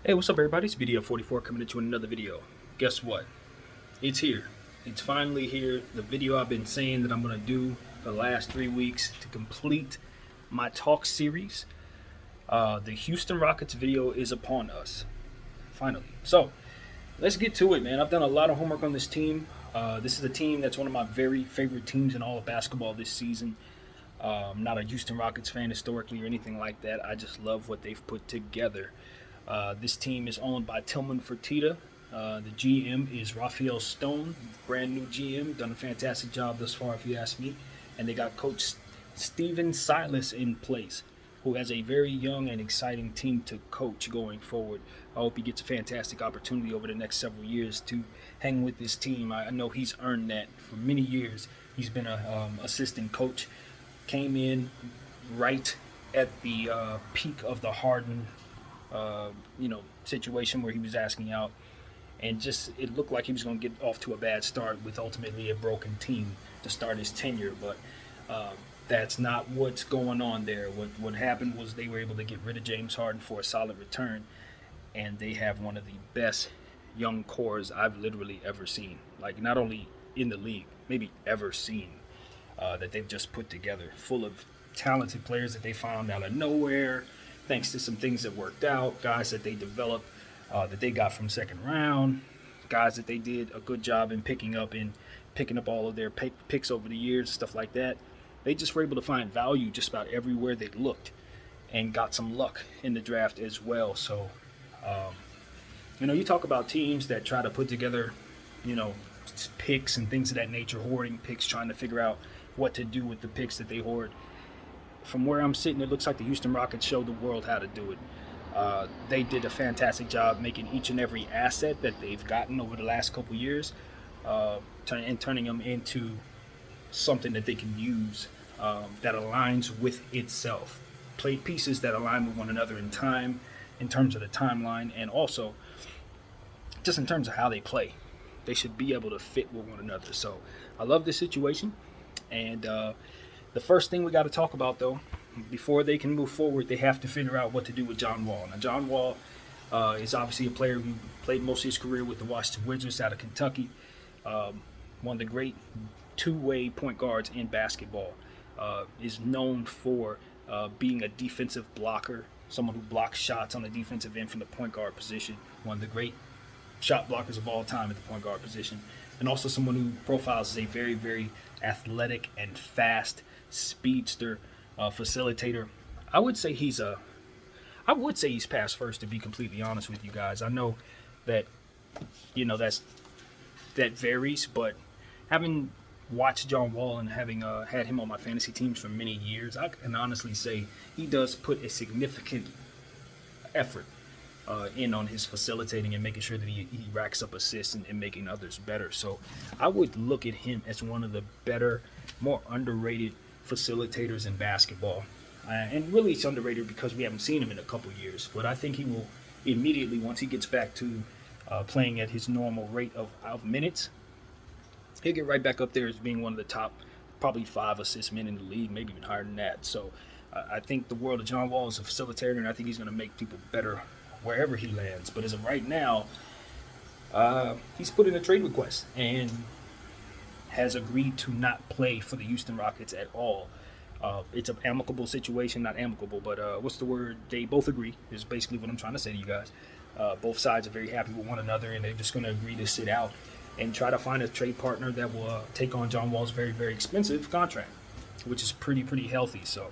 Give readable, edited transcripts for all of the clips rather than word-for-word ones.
Hey, what's up, everybody? It's video 44 coming at you with another video. Guess what? It's here. It's finally here. The video I've been saying that I'm going to do for the last 3 weeks to complete my talk series. The Houston Rockets video is upon us. Finally. So, let's get to it, man. I've done a lot of homework on this team. This is a team that's one of my very favorite teams in all of basketball this season. I'm not a Houston Rockets fan historically or anything like that. I just love what they've put together. This team is owned by Tillman Fertitta. The GM is Raphael Stone, brand new GM, done a fantastic job thus far, if you ask me. And they got Coach Steven Silas in place, who has a very young and exciting team to coach going forward. I hope he gets a fantastic opportunity over the next several years to hang with this team. I know he's earned that for many years. He's been an assistant coach, came in right at the peak of the Harden situation where he was asking out, and just it looked like he was going to get off to a bad start with ultimately a broken team to start his tenure. But that's not what's going on there. What happened was they were able to get rid of James Harden for a solid return, and they have one of the best young cores I've literally ever seen. Like, not only in the league, maybe ever seen, that they've just put together, full of talented players that they found out of nowhere, thanks to some things that worked out, guys that they developed, that they got from second round, guys that they did a good job in picking up all of their picks over the years, stuff like that. They just were able to find value just about everywhere they looked, and got some luck in the draft as well. So, you talk about teams that try to put together, picks and things of that nature, hoarding picks, trying to figure out what to do with the picks that they hoard. From where I'm sitting, it looks like the Houston Rockets showed the world how to do it. They did a fantastic job making each and every asset that they've gotten over the last couple years, turning them into something that they can use that aligns with itself. Play pieces that align with one another in time, in terms of the timeline, and also just in terms of how they play. They should be able to fit with one another. So I love this situation, and the first thing we got to talk about, though, before they can move forward, they have to figure out what to do with John Wall. Now, John Wall is obviously a player who played most of his career with the Washington Wizards out of Kentucky. One of the great two-way point guards in basketball. Is known for being a defensive blocker, someone who blocks shots on the defensive end from the point guard position. One of the great shot blockers of all time at the point guard position. And also someone who profiles as a very, very athletic and fast speedster facilitator. I would say he's pass first, to be completely honest with you guys. I know that that varies, but having watched John Wall and having had him on my fantasy teams for many years, I can honestly say he does put a significant effort in on his facilitating and making sure that he racks up assists and making others better. So I would look at him as one of the better, more underrated facilitators in basketball. And really it's underrated because we haven't seen him in a couple years. But I think he will immediately, once he gets back to playing at his normal rate of minutes, he'll get right back up there as being one of the top, probably 5 assist men in the league, maybe even higher than that. So I think the world of John Wall is a facilitator, and I think he's going to make people better wherever he lands. But as of right now, he's put in a trade request and has agreed to not play for the Houston Rockets at all. It's an amicable situation, not amicable, but what's the word? They both agree, is basically what I'm trying to say to you guys. Both sides are very happy with one another, and they're just going to agree to sit out and try to find a trade partner that will take on John Wall's very, very expensive contract, which is pretty healthy. So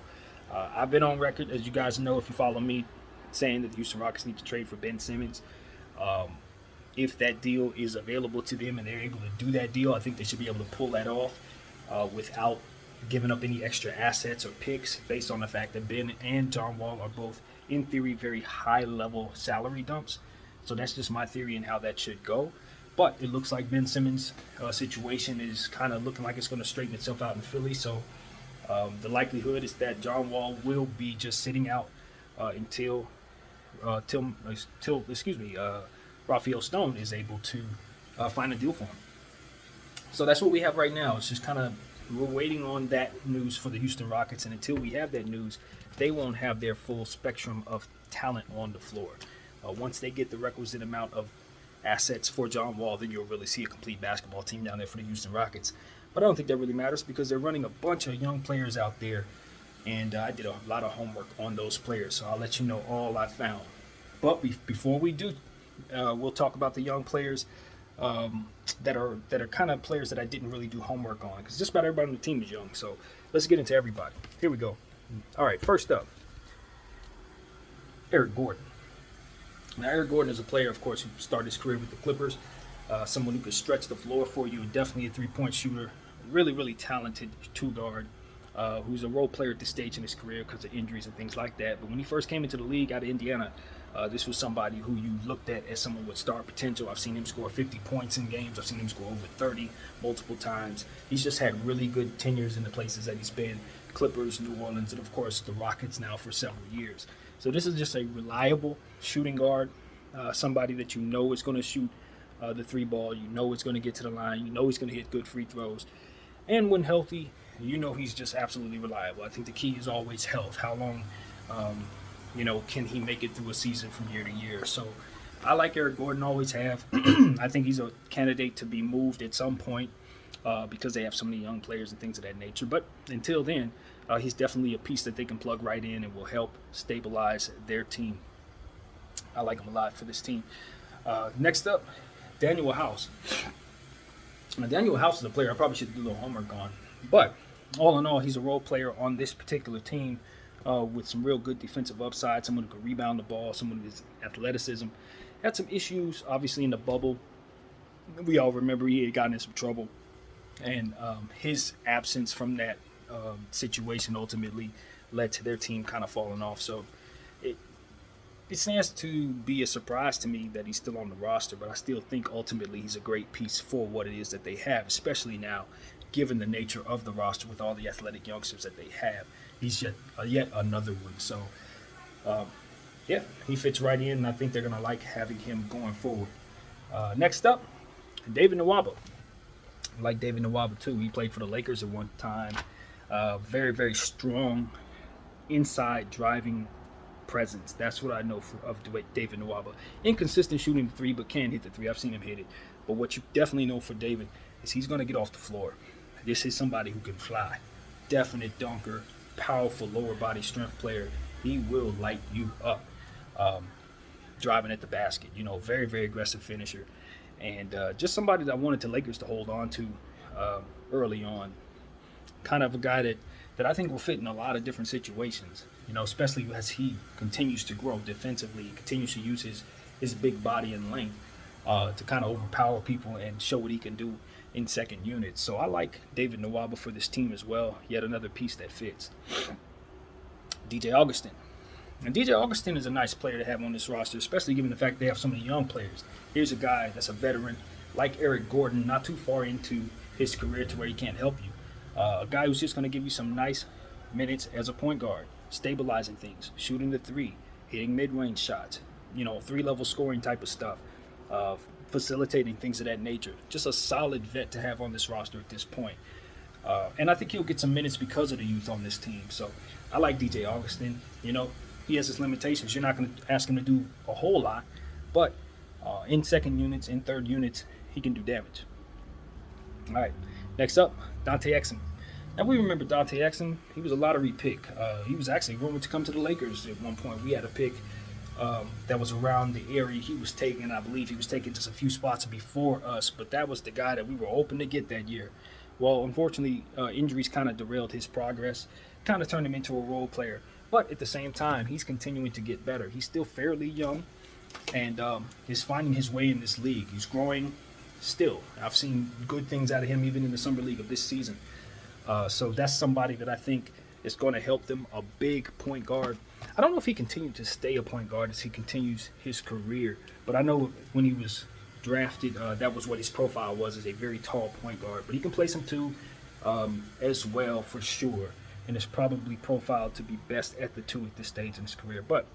I've been on record, as you guys know if you follow me, saying that the Houston Rockets need to trade for Ben Simmons. If that deal is available to them and they're able to do that deal, I think they should be able to pull that off without giving up any extra assets or picks, based on the fact that Ben and John Wall are both, in theory, very high-level salary dumps. So that's just my theory and how that should go. But it looks like Ben Simmons' situation is kind of looking like it's going to straighten itself out in Philly. So the likelihood is that John Wall will be just sitting out until Raphael Stone is able to find a deal for him. So that's what we have right now. It's just kind of, we're waiting on that news for the Houston Rockets, and until we have that news, they won't have their full spectrum of talent on the floor. Once they get the requisite amount of assets for John Wall, then you'll really see a complete basketball team down there for the Houston Rockets. But I don't think that really matters because they're running a bunch of young players out there, and I did a lot of homework on those players, so I'll let you know all I found. But before we do, we'll talk about the young players that are kind of players that I didn't really do homework on, because just about everybody on the team is young. So let's get into everybody. Here we go. All right, first up, Eric Gordon. Now, Eric Gordon is a player, of course, who started his career with the Clippers, someone who could stretch the floor for you, definitely a three-point shooter, really, really talented two-guard, who's a role player at this stage in his career because of injuries and things like that. But when he first came into the league out of Indiana, this was somebody who you looked at as someone with star potential. I've seen him score 50 points in games. I've seen him score over 30 multiple times. He's just had really good tenures in the places that he's been, Clippers, New Orleans, and, of course, the Rockets now for several years. So this is just a reliable shooting guard, somebody that you know is going to shoot the three ball. You know it's going to get to the line. You know he's going to hit good free throws. And when healthy, you know he's just absolutely reliable. I think the key is always health. How long, can he make it through a season from year to year? So I like Eric Gordon, always have. I think he's a candidate to be moved at some point because they have so many young players and things of that nature. But until then, he's definitely a piece that they can plug right in and will help stabilize their team. I like him a lot for this team. Next up, Daniel House. Now, Daniel House is a player I probably should do a little homework on. But all in all, he's a role player on this particular team with some real good defensive upside, someone who can rebound the ball, someone with athleticism. Had some issues, obviously, in the bubble. We all remember he had gotten in some trouble. And his absence from that situation ultimately led to their team kind of falling off. So it stands to be a surprise to me that he's still on the roster, but I still think ultimately he's a great piece for what it is that they have, especially now, given the nature of the roster with all the athletic youngsters that they have. He's yet another one. So, he fits right in, and I think they're going to like having him going forward. Next up, David Nawaba. I like David Nawaba, too. He played for the Lakers at one time. Very, very strong inside driving presence. That's what I know of David Nawaba. Inconsistent shooting the three, but can hit the three. I've seen him hit it. But what you definitely know for David is he's going to get off the floor. This is somebody who can fly. Definite dunker, powerful lower body strength player. He will light you up. Driving at the basket. Very, very aggressive finisher. And just somebody that I wanted the Lakers to hold on to early on. Kind of a guy that I think will fit in a lot of different situations, especially as he continues to grow defensively, continues to use his big body and length to kind of overpower people and show what he can do in second units. So I like David Nawaba for this team as well. Yet another piece that fits. DJ Augustin. And DJ Augustin is a nice player to have on this roster, especially given the fact they have so many young players. Here's a guy that's a veteran, like Eric Gordon, not too far into his career to where he can't help you. A guy who's just going to give you some nice minutes as a point guard, stabilizing things, shooting the three, hitting mid-range shots, three-level scoring type of stuff, facilitating things of that nature. Just a solid vet to have on this roster at this point. And I think he'll get some minutes because of the youth on this team. So I like DJ Augustin. He has his limitations. You're not going to ask him to do a whole lot, but in second units, in third units, he can do damage. All right, next up, Dante Exum. Now, we remember Dante Exum. He was a lottery pick. He was actually rumored to come to the Lakers at one point. We had a pick that was around the area he was taken. I believe he was taken just a few spots before us, but that was the guy that we were hoping to get that year. Well, unfortunately, injuries kind of derailed his progress, kind of turned him into a role player. But at the same time, he's continuing to get better. He's still fairly young and is finding his way in this league. He's growing still. I've seen good things out of him even in the summer league of this season. So that's somebody that I think is going to help them, a big point guard. I don't know if he continued to stay a point guard as he continues his career, but I know when he was drafted, that was what his profile was, as a very tall point guard. But he can play some two as well for sure, and is probably profiled to be best at the two at this stage in his career. But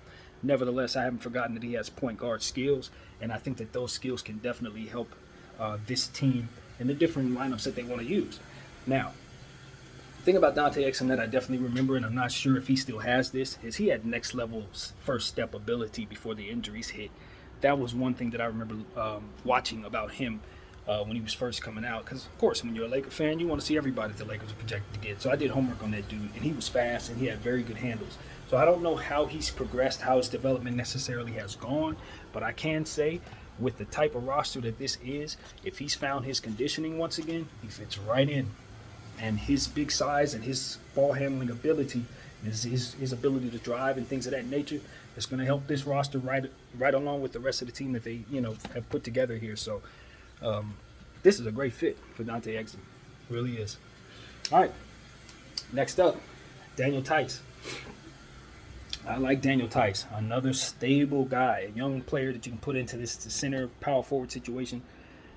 nevertheless, I haven't forgotten that he has point guard skills, and I think that those skills can definitely help this team in the different lineups that they want to use. Now, The thing about Dante Exum that I definitely remember, and I'm not sure if he still has this, is he had next level first step ability before the injuries hit. That was one thing that I remember watching about him when he was first coming out. Because, of course, when you're a Laker fan, you want to see everybody the Lakers are projected to get. So I did homework on that dude, and he was fast, and he had very good handles. So I don't know how he's progressed, how his development necessarily has gone, but I can say with the type of roster that this is, if he's found his conditioning once again, he fits right in. And his big size and his ball handling ability, his ability to drive and things of that nature, is going to help this roster right along with the rest of the team that they have put together here. So this is a great fit for Dante Exum, really is. All right, next up, Daniel Theis. I like Daniel Theis, another stable guy, a young player that you can put into this center power forward situation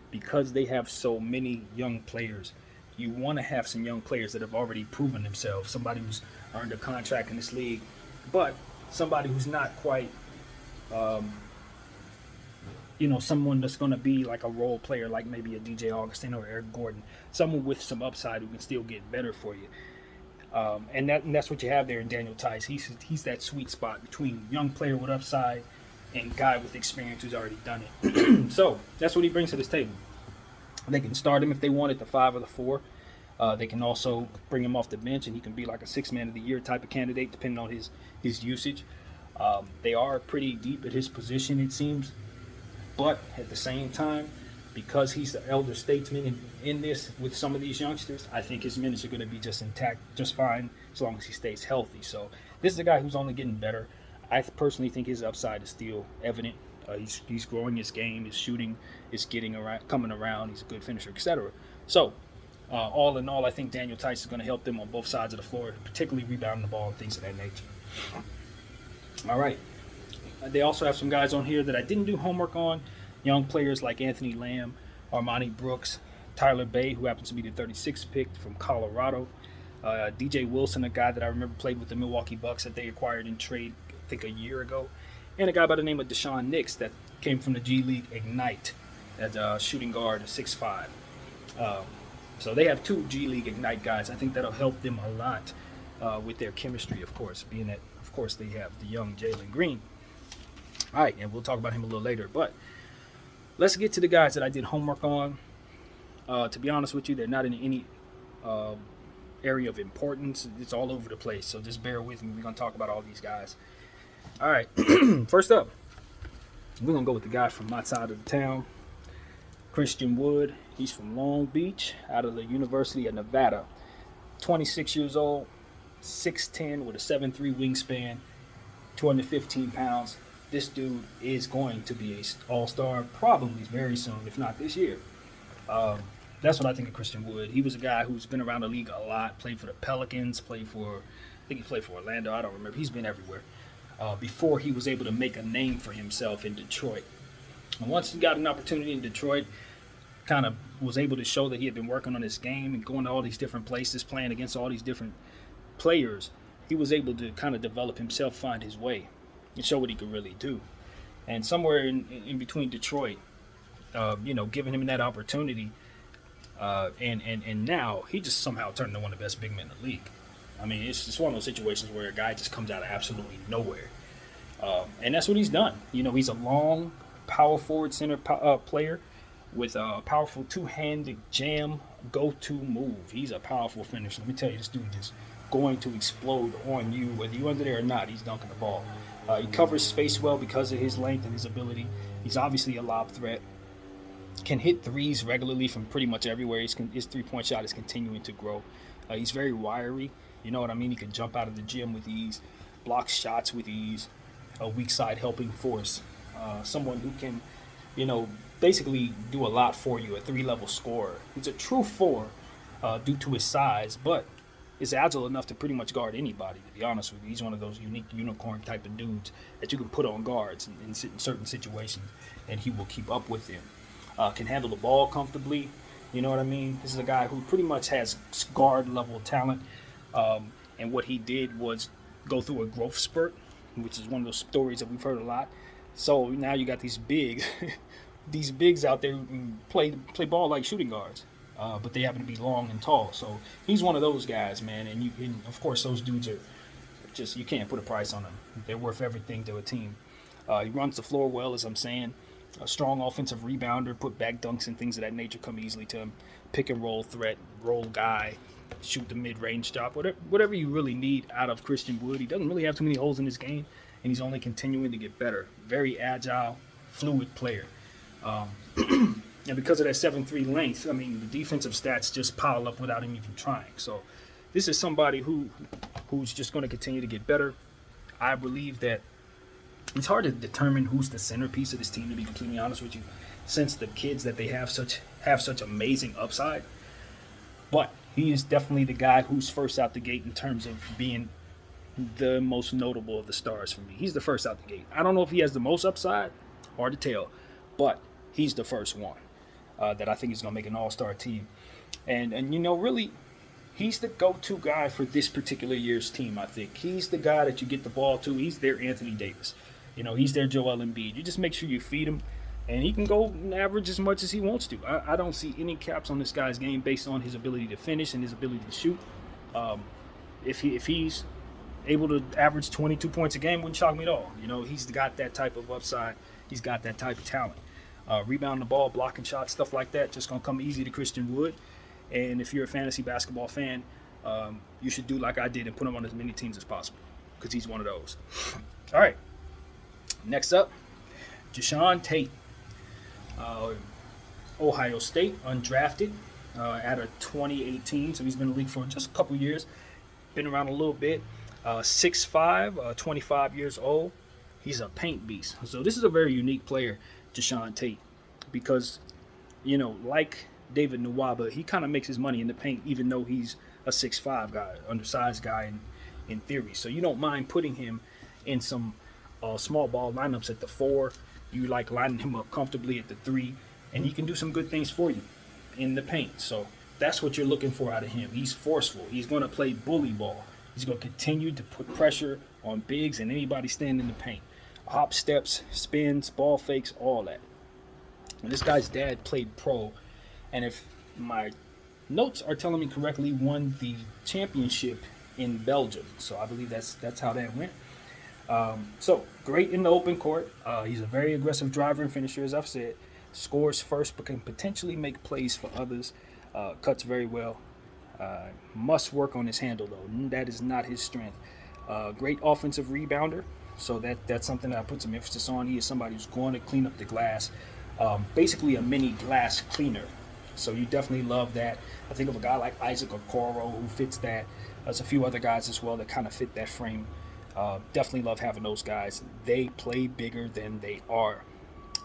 because they have so many young players. You want to have some young players that have already proven themselves, somebody who's earned a contract in this league, but somebody who's not quite, someone that's going to be like a role player, like maybe a DJ Augustin or Eric Gordon, someone with some upside who can still get better for you. And that's what you have there in Daniel Theis. He's that sweet spot between young player with upside and guy with experience who's already done it. So that's what he brings to this table. They can start him if they want at the 5 or the 4. They can also bring him off the bench, and he can be like a 6-man of the year type of candidate, depending on his usage. They are pretty deep at his position, it seems. But at the same time, because he's the elder statesman in this with some of these youngsters, I think his minutes are going to be just intact, just fine, as long as he stays healthy. So this is a guy who's only getting better. I personally think his upside is still evident. He's growing his game, his shooting is getting around, coming around. He's a good finisher, etc. So, all in all, I think Daniel Theis is going to help them on both sides of the floor, particularly rebounding the ball and things of that nature. All right. They also have some guys on here that I didn't do homework on. Young players like Anthony Lamb, Armani Brooks, Tyler Bay, who happens to be the 36th pick from Colorado. DJ Wilson, a guy that I remember played with the Milwaukee Bucks that they acquired in trade, I think, a year ago. And a guy by the name of Deshaun Nix that came from the G League Ignite as a shooting guard, a 6'5". So they have 2 G League Ignite guys. I think that'll help them a lot with their chemistry, of course, being that, of course, they have the young Jalen Greene. All right, and we'll talk about him a little later. But let's get to the guys that I did homework on. To be honest with you, they're not in any area of importance. It's all over the place, so just bear with me. We're going to talk about all these guys. All right, first up, we're going to go with the guy from my side of the town, Christian Wood. He's from Long Beach, out of the University of Nevada. 26 years old, 6'10", with a 7'3" wingspan, 215 pounds. This dude is going to be an all-star probably very soon, if not this year. That's what I think of Christian Wood. He was a guy who's been around the league a lot, played for the Pelicans, I think he played for Orlando, I don't remember. He's been everywhere. Before he was able to make a name for himself in Detroit. And once he got an opportunity in Detroit, kind of was able to show that he had been working on his game and going to all these different places, playing against all these different players, he was able to kind of develop himself, find his way, and show what he could really do. And somewhere in between Detroit, giving him that opportunity, and now he just somehow turned into one of the best big men in the league. I mean, it's just one of those situations where a guy just comes out of absolutely nowhere. And that's what he's done. He's a long, power forward center player with a powerful two-handed jam go-to move. He's a powerful finisher. Let me tell you, this dude is going to explode on you. Whether you're under there or not, he's dunking the ball. He covers space well because of his length and his ability. He's obviously a lob threat. Can hit threes regularly from pretty much everywhere. His three-point shot is continuing to grow. He's very wiry. You know what I mean? He can jump out of the gym with ease, block shots with ease, a weak side helping force. Someone who can, basically do a lot for you, a 3-level scorer. He's a true 4 due to his size, but is agile enough to pretty much guard anybody, to be honest with you. He's one of those unique unicorn type of dudes that you can put on guards in certain situations, and he will keep up with them. Can handle the ball comfortably. You know what I mean? This is a guy who pretty much has guard level talent. And what he did was go through a growth spurt, which is one of those stories that we've heard a lot. So now you got these bigs out there who can play ball like shooting guards. but they happen to be long and tall. So he's one of those guys, man. And of course, those dudes are just, you can't put a price on them. They're worth everything to a team. He runs the floor well, as I'm saying. A strong offensive rebounder, put back dunks and things of that nature come easily to him. Pick and roll threat, roll guy, shoot the mid-range shot, whatever you really need out of Christian Wood. He doesn't really have too many holes in his game, and he's only continuing to get better. Very agile, fluid player. And because of that 7'3" length, I mean, the defensive stats just pile up without him even trying. So this is somebody who's just going to continue to get better. I believe that it's hard to determine who's the centerpiece of this team, to be completely honest with you, since the kids that they have such amazing upside. But he is definitely the guy who's first out the gate in terms of being the most notable of the stars for me. He's the first out the gate. I don't know if he has the most upside, hard to tell, but he's the first one that I think is going to make an all-star team. And really, he's the go-to guy for this particular year's team, I think. He's the guy that you get the ball to. He's their Anthony Davis. He's their Joel Embiid. You just make sure you feed him, and he can go and average as much as he wants to. I don't see any caps on this guy's game based on his ability to finish and his ability to shoot. If he's able to average 22 points a game, wouldn't shock me at all. He's got that type of upside. He's got that type of talent. Rebounding the ball, blocking shots, stuff like that, just going to come easy to Christian Wood. And if you're a fantasy basketball fan, you should do like I did and put him on as many teams as possible, because he's one of those. All right. Next up, Deshawn Tate. Ohio State, undrafted, out of 2018. So he's been in the league for just a couple years. Been around a little bit. 6'5", 25 years old. He's a paint beast. So this is a very unique player, Deshawn Tate, because, like David Nawaba, he kind of makes his money in the paint, even though he's a 6'5" guy, undersized guy in theory. So you don't mind putting him in some small ball lineups at the 4. You like lining him up comfortably at the 3, and he can do some good things for you in the paint. So that's what you're looking for out of him. He's forceful. He's going to play bully ball. He's going to continue to put pressure on bigs and anybody standing in the paint. Hop steps, spins, ball fakes, all that. And this guy's dad played pro, and if my notes are telling me correctly, won the championship in Belgium. So I believe that's how that went. So great in the open court. He's a very aggressive driver and finisher, as I've said. Scores first, but can potentially make plays for others. Cuts very well. Must work on his handle, though. That is not his strength. Great offensive rebounder. So that's something that I put some emphasis on. He is somebody who's going to clean up the glass. Basically a mini glass cleaner. So you definitely love that. I think of a guy like Isaac Okoro who fits that. There's a few other guys as well that kind of fit that frame. Definitely love having those guys. They play bigger than they are.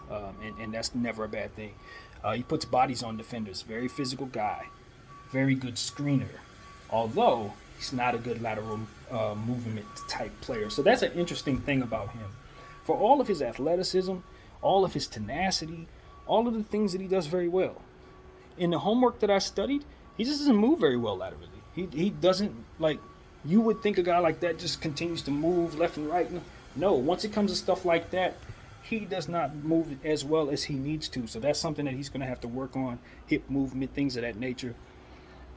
And that's never a bad thing. He puts bodies on defenders. Very physical guy. Very good screener. Although he's not a good lateral movement type player. So that's an interesting thing about him. For all of his athleticism, all of his tenacity, all of the things that he does very well. In the homework that I studied, he just doesn't move very well laterally. He doesn't, like, you would think a guy like that just continues to move left and right. No, once it comes to stuff like that, he does not move as well as he needs to. So that's something that he's going to have to work on. Hip movement, things of that nature.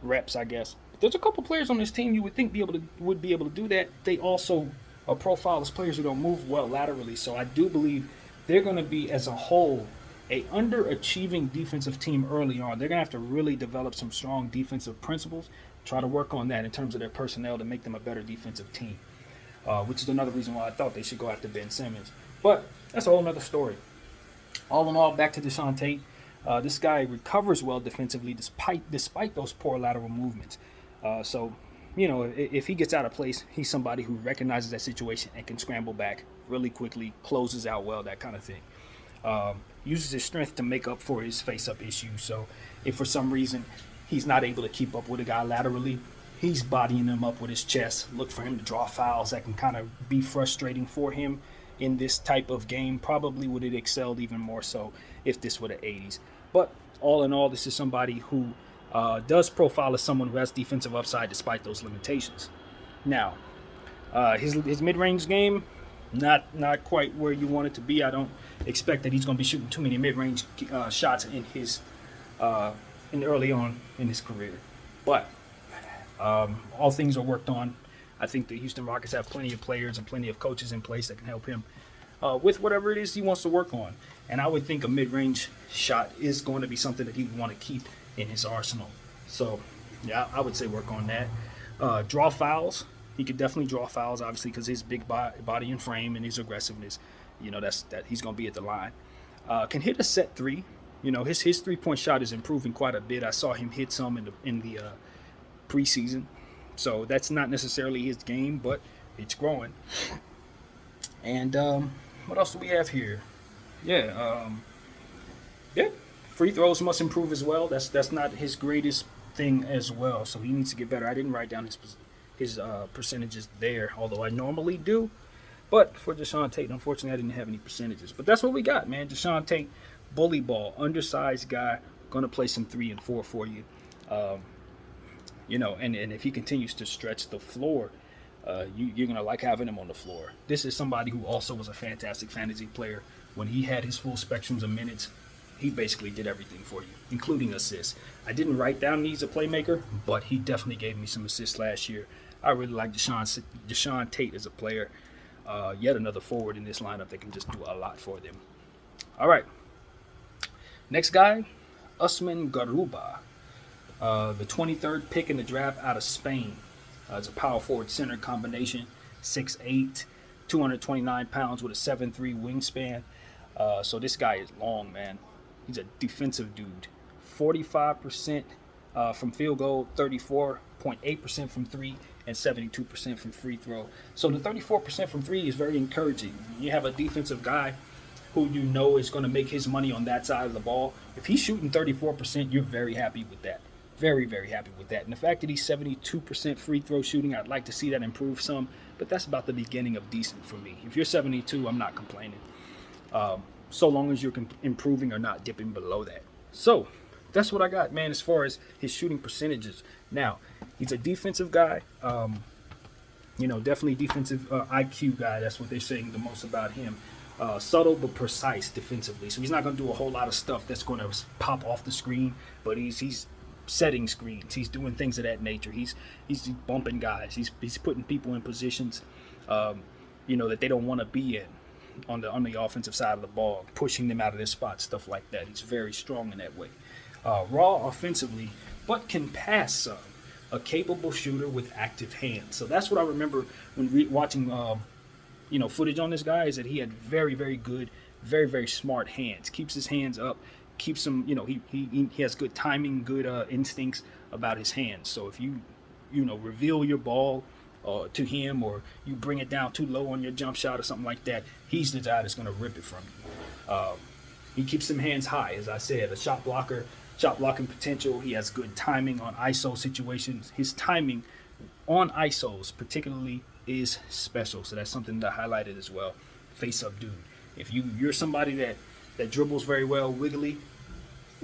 Reps, I guess. But there's a couple players on this team you would think would be able to do that. They also are profiled as players who don't move well laterally. So I do believe they're going to be, as a whole, a underachieving defensive team early on. They're going to have to really develop some strong defensive principles, try to work on that in terms of their personnel to make them a better defensive team, which is another reason why I thought they should go after Ben Simmons. But that's a whole other story. All in all, back to Deshawn Tate. This guy recovers well defensively despite those poor lateral movements. So, if he gets out of place, he's somebody who recognizes that situation and can scramble back really quickly, closes out well, that kind of thing. Uses his strength to make up for his face-up issues. So if for some reason he's not able to keep up with a guy laterally, he's bodying him up with his chest. Look for him to draw fouls that can kind of be frustrating for him in this type of game. Probably would have excelled even more so if this were the 80s. But all in all, this is somebody who does profile as someone who has defensive upside despite those limitations. Now, his mid-range game, not quite where you want it to be. I don't expect that he's going to be shooting too many mid-range shots in his in early on in his career. But all things are worked on. I think the Houston Rockets have plenty of players and plenty of coaches in place that can help him with whatever it is he wants to work on. And I would think a mid-range shot is going to be something that he would want to keep in his arsenal. So, yeah, I would say work on that. Draw fouls. He could definitely draw fouls, obviously, because his big body and frame and his aggressiveness, that he's going to be at the line. Can hit a set three. His 3-point shot is improving quite a bit. I saw him hit some in the preseason. So that's not necessarily his game, but it's growing. And what else do we have here? Yeah, free throws must improve as well. That's not his greatest thing as well. So he needs to get better. I didn't write down his percentages there, although I normally do. But for Deshawn Tate, unfortunately, I didn't have any percentages. But that's what we got, man. Deshawn Tate, bully ball, undersized guy, going to play some 3 and 4 for you. And if he continues to stretch the floor, you're going to like having him on the floor. This is somebody who also was a fantastic fantasy player. When he had his full spectrums of minutes, he basically did everything for you, including assists. I didn't write down he's a playmaker, but he definitely gave me some assists last year. I really like Deshawn Tate as a player. Yet another forward in this lineup that can just do a lot for them. All right. Next guy, Usman Garuba. The 23rd pick in the draft out of Spain. It's a power forward center combination, 6'8", 229 pounds with a 7'3" wingspan. So this guy is long, man. He's a defensive dude. 45% from field goal, 34.8% from three, and 72% from free throw. So the 34% from three is very encouraging. You have a defensive guy who you know is going to make his money on that side of the ball. If he's shooting 34%, you're very happy with that. Very, very happy with that. And the fact that he's 72% free throw shooting, I'd like to see that improve some, but that's about the beginning of decent for me. If you're 72, I'm not complaining. So long as you're improving or not dipping below that. So that's what I got, man, as far as his shooting percentages. Now, he's a defensive guy. Definitely defensive IQ guy. That's what they're saying the most about him. Subtle but precise defensively. So he's not going to do a whole lot of stuff that's going to pop off the screen, but he's setting screens. He's doing things of that nature. He's bumping guys. He's putting people in positions, that they don't want to be in on the offensive side of the ball, pushing them out of their spot, stuff like that. He's very strong in that way. Raw offensively, but can pass some. A capable shooter with active hands. So that's what I remember when watching, footage on this guy, is that he had very, very good, very, very smart hands. Keeps his hands up. Keeps him, he has good timing, good instincts about his hands. So if you reveal your ball to him, or you bring it down too low on your jump shot or something like that, he's the guy that's going to rip it from you. He keeps some hands high, as I said, a shot blocking potential. He has good timing on ISO situations. His timing on ISOs particularly is special. So that's something that I highlighted as well. Face-up dude. If you're somebody that dribbles very well, wiggly,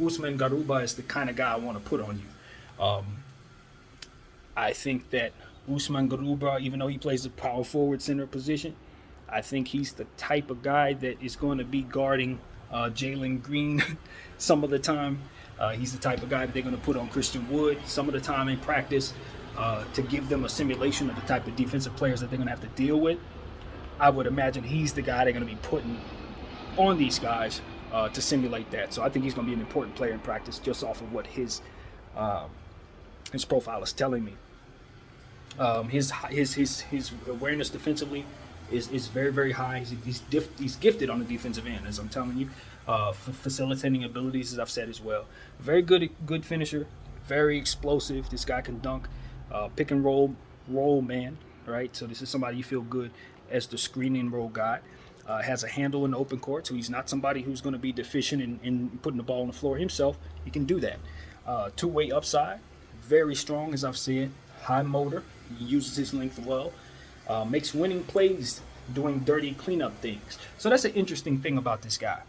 Usman Garuba is the kind of guy I want to put on you. I think that Usman Garuba, even though he plays the power forward center position, I think he's the type of guy that is going to be guarding Jalen Greene some of the time. He's the type of guy that they're going to put on Christian Wood some of the time in practice to give them a simulation of the type of defensive players that they're going to have to deal with. I would imagine he's the guy they're going to be putting on these guys to simulate that. So I think he's going to be an important player in practice just off of what his profile is telling me. His awareness defensively is very, very high. He's gifted on the defensive end, as I'm telling you. Facilitating abilities, as I've said as well. Very good finisher. Very explosive. This guy can dunk. Pick and roll man, right? So this is somebody you feel good as the screening roll guy. Has a handle in the open court, so he's not somebody who's going to be deficient in putting the ball on the floor himself. He can do that. Two-way upside. Very strong, as I've said. High motor. He uses his length well. Makes winning plays doing dirty cleanup things. So that's an interesting thing about this guy.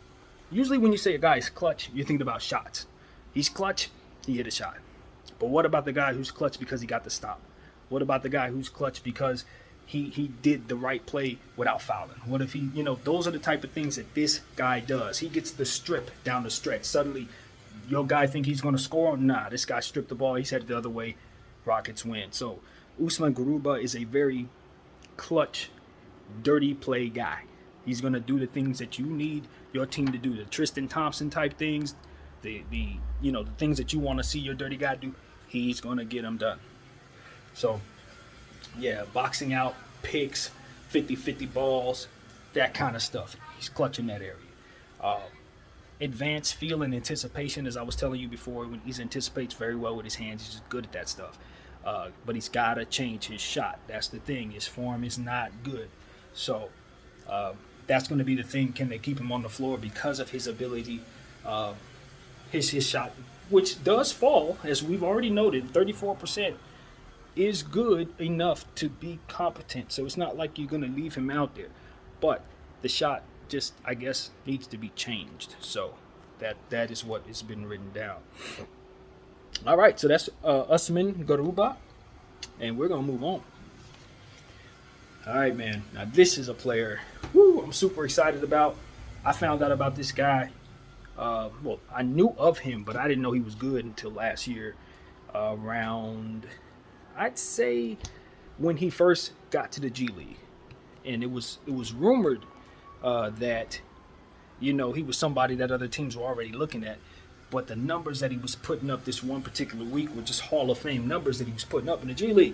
Usually when you say a guy is clutch, you're thinking about shots. He's clutch, he hit a shot. But what about the guy who's clutch because he got the stop? What about the guy who's clutch because he did the right play without fouling? What if those are the type of things that this guy does. He gets the strip down the stretch. Suddenly your guy think he's going to score? Nah, this guy stripped the ball. He's headed the other way. Rockets win. So Usman Garuba is a very clutch, dirty play guy. He's going to do the things that you need your team to do, the Tristan Thompson type things, the things that you want to see your dirty guy do. He's going to get them done. So, yeah, boxing out, picks, 50-50 balls, that kind of stuff. He's clutching that area. Advanced feel and anticipation, as I was telling you before, when he anticipates very well with his hands. He's just good at that stuff. But he's got to change his shot. That's the thing. His form is not good. So that's going to be the thing. Can they keep him on the floor because of his ability, his shot, which does fall, as we've already noted, 34% is good enough to be competent. So it's not like you're going to leave him out there. But the shot just, I guess, needs to be changed. So that is what has been written down. All right, so that's Usman Garuba, and we're going to move on. All right, man. Now, this is a player I'm super excited about. I found out about this guy. Well, I knew of him, but I didn't know he was good until last year around, I'd say, when he first got to the G League. And it was rumored that, he was somebody that other teams were already looking at. But the numbers that he was putting up this one particular week were just Hall of Fame numbers that he was putting up in the G League.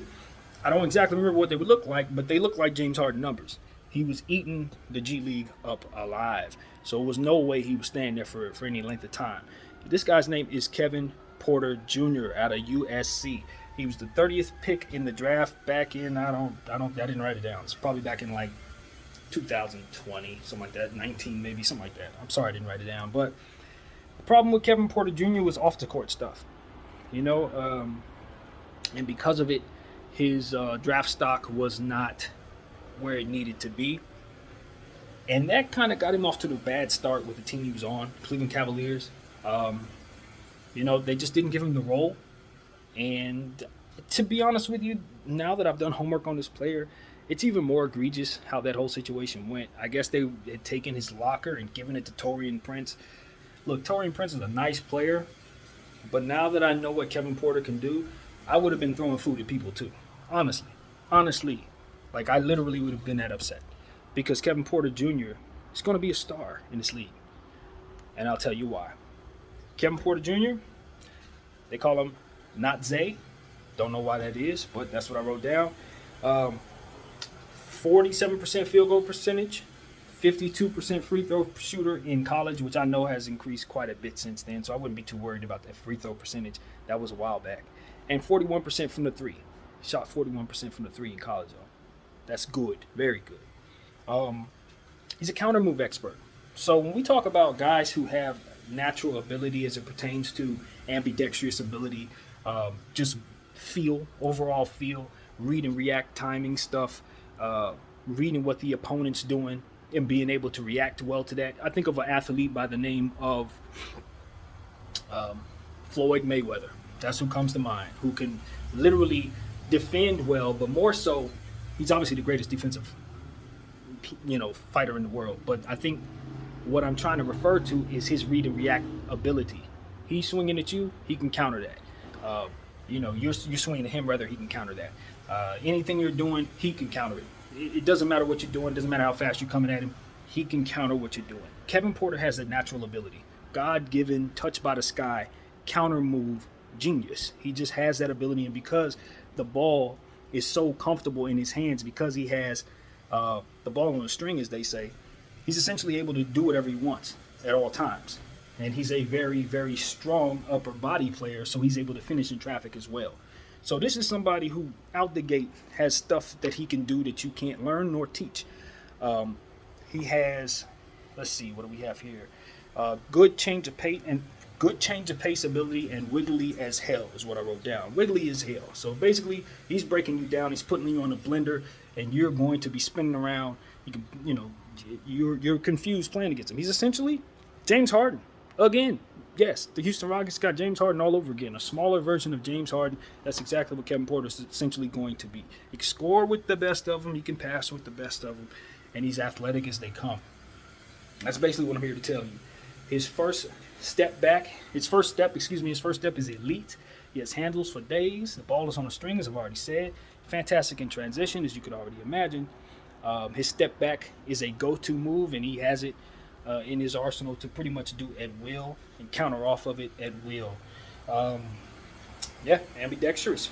I don't exactly remember what they would look like, but they look like James Harden numbers. He was eating the G League up alive. So it was no way he was staying there for any length of time. This guy's name is Kevin Porter Jr. out of USC. He was the 30th pick in the draft back in, I didn't write it down. It's probably back in like 2020, something like that, 19 maybe, something like that. I'm sorry I didn't write it down. But the problem with Kevin Porter Jr. was off the court stuff, and because of it, his draft stock was not where it needed to be. And that kind of got him off to the bad start with the team he was on, Cleveland Cavaliers. They just didn't give him the role. And to be honest with you, now that I've done homework on this player, it's even more egregious how that whole situation went. I guess they had taken his locker and given it to Taurean Prince. Look, Taurean Prince is a nice player, but now that I know what Kevin Porter can do, I would have been throwing food at people too. Honestly, like I literally would have been that upset because Kevin Porter Jr. is going to be a star in this league. And I'll tell you why. Kevin Porter Jr., they call him Not Zay. Don't know why that is, but that's what I wrote down. 47% field goal percentage, 52% free throw shooter in college, which I know has increased quite a bit since then, so I wouldn't be too worried about that free throw percentage. That was a while back. And 41% from the three. Shot 41% from the three in college, though. That's good. Very good. He's a counter move expert. So when we talk about guys who have natural ability as it pertains to ambidextrous ability, just overall feel, read and react timing stuff, reading what the opponent's doing and being able to react well to that. I think of an athlete by the name of Floyd Mayweather. That's who comes to mind, who can literally defend well, but more so, he's obviously the greatest defensive, fighter in the world. But I think what I'm trying to refer to is his read and react ability. He's swinging at you, he can counter that. You're swinging at him, rather he can counter that. Anything you're doing, he can counter it. It doesn't matter what you're doing, it doesn't matter how fast you're coming at him, he can counter what you're doing. Kevin Porter has a natural ability, God-given, touched by the sky, counter move genius. He just has that ability, and because the ball is so comfortable in his hands, because he has the ball on a string, as they say, he's essentially able to do whatever he wants at all times. And he's a very, very strong upper body player, so he's able to finish in traffic as well. So this is somebody who, out the gate, has stuff that he can do that you can't learn nor teach. He has, let's see, what do we have here? Good change of pace ability, and wiggly as hell is what I wrote down. Wiggly as hell. So basically, he's breaking you down. He's putting you on a blender, and you're going to be spinning around. You're confused playing against him. He's essentially James Harden again. Yes, the Houston Rockets got James Harden all over again, a smaller version of James Harden. That's exactly what Kevin Porter is essentially going to be. He can score with the best of them. He can pass with the best of them. And he's athletic as they come. That's basically what I'm here to tell you. His first step back. His first step is elite. He has handles for days. The ball is on a string, as I've already said. Fantastic in transition, as you could already imagine. His step back is a go-to move, and he has it in his arsenal to pretty much do at will and counter off of it at will. Ambidextrous.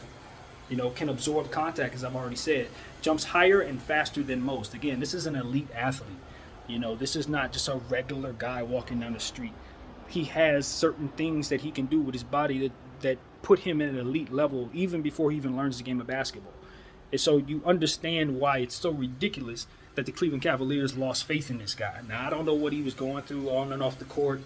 Can absorb contact, as I've already said. Jumps higher and faster than most. Again, this is an elite athlete. This is not just a regular guy walking down the street. He has certain things that he can do with his body that put him at an elite level even before he even learns the game of basketball. And so you understand why it's so ridiculous that the Cleveland Cavaliers lost faith in this guy. Now, I don't know what he was going through on and off the court.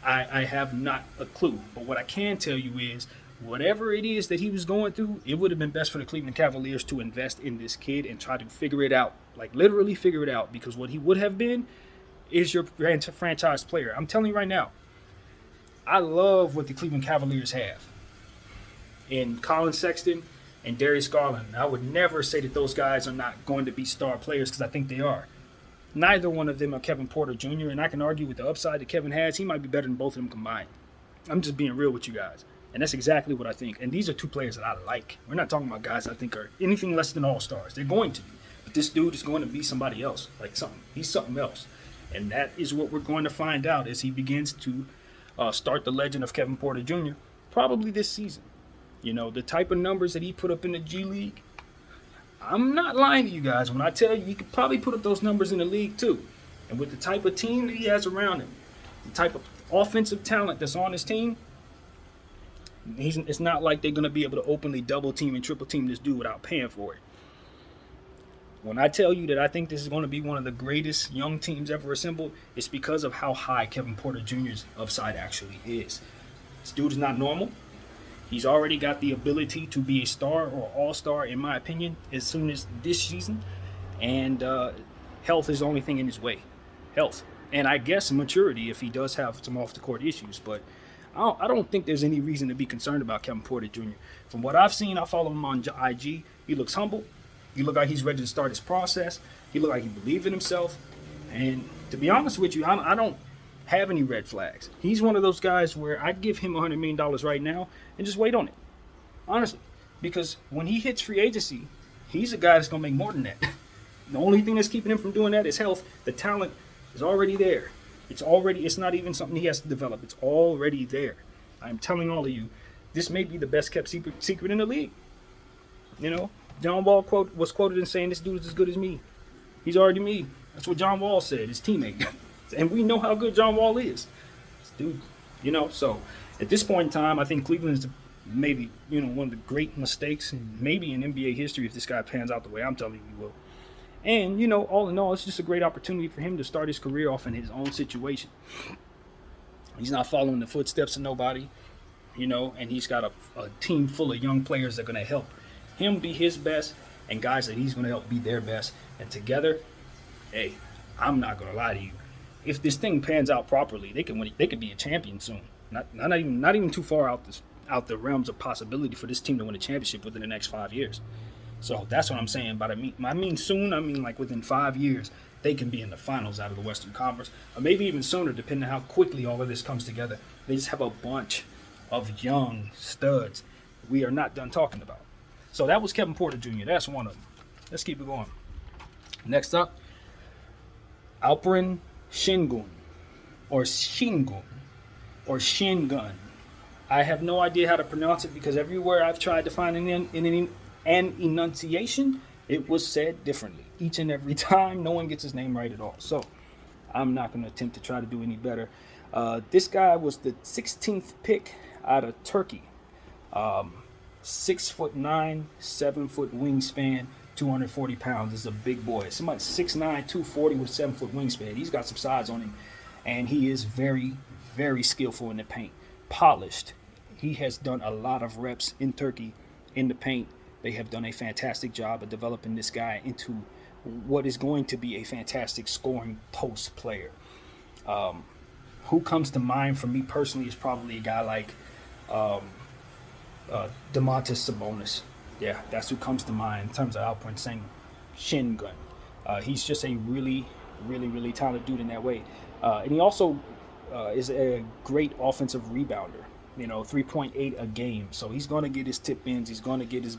I have not a clue. But what I can tell you is, whatever it is that he was going through, it would have been best for the Cleveland Cavaliers to invest in this kid and try to figure it out. Like, literally figure it out. Because what he would have been is your franchise player. I'm telling you right now, I love what the Cleveland Cavaliers have in Colin Sexton and Darius Garland. I would never say that those guys are not going to be star players, because I think they are. Neither one of them are Kevin Porter Jr., and I can argue with the upside that Kevin has. He might be better than both of them combined. I'm just being real with you guys. And that's exactly what I think. And these are two players that I like. We're not talking about guys I think are anything less than all-stars. They're going to be. But this dude is going to be somebody else. He's something else. And that is what we're going to find out as he begins to start the legend of Kevin Porter Jr. probably this season. The type of numbers that he put up in the G League, I'm not lying to you guys when I tell you he could probably put up those numbers in the league too. And with the type of team that he has around him, the type of offensive talent that's on his team, it's not like they're going to be able to openly double team and triple team this dude without paying for it. When I tell you that I think this is going to be one of the greatest young teams ever assembled, it's because of how high Kevin Porter Jr.'s upside actually is. This dude is not normal. He's already got the ability to be a star or all-star, in my opinion, as soon as this season. And health is the only thing in his way. Health. And I guess maturity if he does have some off-the-court issues. But I don't think there's any reason to be concerned about Kevin Porter Jr. From what I've seen, I follow him on IG. He looks humble. He looks like he's ready to start his process. He looks like he believes in himself. And to be honest with you, I don't have any red flags. He's one of those guys where I'd give him $100 million right now and just wait on it. Honestly. Because when he hits free agency, he's a guy that's going to make more than that. The only thing that's keeping him from doing that is health. The talent is already there. It's not even something he has to develop. It's already there. I'm telling all of you, this may be the best kept secret in the league. John Wall was quoted in saying, "This dude is as good as me. He's already me." That's what John Wall said, his teammate. And we know how good John Wall is. This dude, so at this point in time, I think Cleveland is maybe, one of the great mistakes, and maybe in NBA history if this guy pans out the way I'm telling you he will. And, all in all, it's just a great opportunity for him to start his career off in his own situation. He's not following the footsteps of nobody, and he's got a team full of young players that are going to help him be his best and guys that he's going to help be their best. And together, hey, I'm not going to lie to you. If this thing pans out properly, they could be a champion soon. Not even too far out the realms of possibility for this team to win a championship within the next 5 years. So that's what I'm saying. But I mean soon. I mean like within 5 years, they can be in the finals out of the Western Conference, or maybe even sooner, depending on how quickly all of this comes together. They just have a bunch of young studs we are not done talking about. So that was Kevin Porter Jr. That's one of them. Let's keep it going. Next up, Alperen Sengun, or Shingun. I have no idea how to pronounce it because everywhere I've tried to find an enunciation, it was said differently. Each and every time, no one gets his name right at all. So I'm not going to attempt to try to do any better. This guy was the 16th pick out of Turkey. 6'9", 7-foot wingspan, 240 pounds. This is a big boy. Somebody 6'9", 240 with a 7-foot wingspan. He's got some size on him, and he is very, very skillful in the paint. Polished. He has done a lot of reps in Turkey in the paint. They have done a fantastic job of developing this guy into what is going to be a fantastic scoring post player. Who comes to mind for me personally is probably a guy like Domantas Sabonis. Yeah, that's who comes to mind in terms of Alperen Sengun. He's just a really, really, really talented dude in that way. And he also is a great offensive rebounder. 3.8 a game. So he's going to get his tip ins. He's going to get his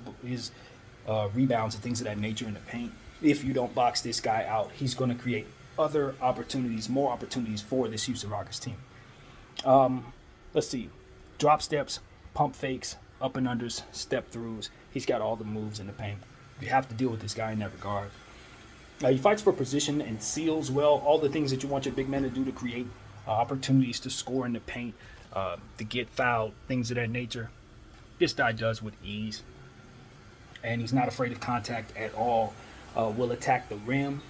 rebounds and things of that nature in the paint. If you don't box this guy out, he's going to create other opportunities, more opportunities for this Houston Rockets team. Let's see. Drop steps, pump fakes, up and unders, step throughs. He's got all the moves in the paint. You have to deal with this guy in that regard. He fights for position and seals well. All the things that you want your big man to do to create opportunities to score in the paint, to get fouled, things of that nature. This guy does with ease. And he's not afraid of contact at all. Will attack the rim.